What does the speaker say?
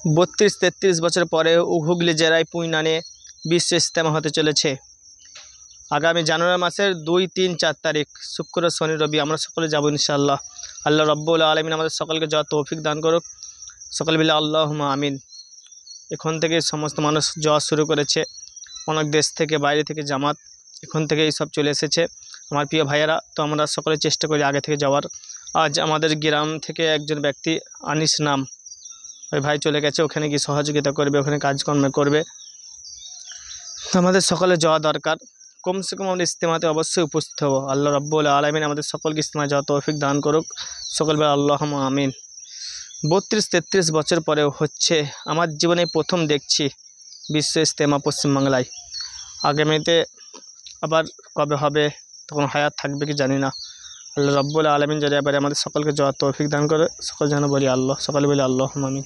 32-33 বছর পরে হুগলি জেলায় পুইনানে বিশ্ব ইজতেমা হতে চলেছে। আগামী জানুয়ারি মাসের 2, 3, 4 তারিখ শুক্র, শনি, রবি আমরা সকলে যাব ইনশাআল্লাহ। আল্লাহ রাব্বুল আলামিন আমাদের সকলকে যা তৌফিক দান করুক। সকলে মিলে আল্লাহুম্মা আমিন। এখন থেকে সমস্ত মানুষ যাওয়া শুরু করেছে, অনেক দেশ থেকে, বাইরে থেকে জামাত এখন থেকে সব চলে এসেছে আমার প্রিয় ভাইয়েরা। তো আমরা সকলে চেষ্টা করি আগে থেকে যাওয়ার। আজ আমাদের গ্রাম থেকে একজন ব্যক্তি আনিস নাম, ওই ভাই চলে গেছে, ওখানে গিয়ে সহযোগিতা করবে, ওখানে কাজকর্ম করবে। তো আমাদের সকলে যাওয়া দরকার। কমসে কম আমরা ইজতেমাতে অবশ্যই উপস্থিত হব। আল্লাহ রাব্বুল আলামিন আমাদের সকলকে ইজতেমায় যাওয়া তৌফিক দান করুক। সকল বেলা আল্লাহুম্মা আমিন। 32-33 বছর পরেও হচ্ছে, আমার জীবনে প্রথম দেখছি বিশ্ব ইজতেমা পশ্চিমবাংলায়। আগামীতে আবার কবে হবে, তখন হায়াত থাকবে কি জানি না। আল্লাহ রাব্বুল আলামিন যদি এবারে আমাদের সকলকে যাওয়ার তৌফিক দান করে, সকল যেন বলি আল্লাহ, সকলে বলি আল্লাহুম্মা আমিন।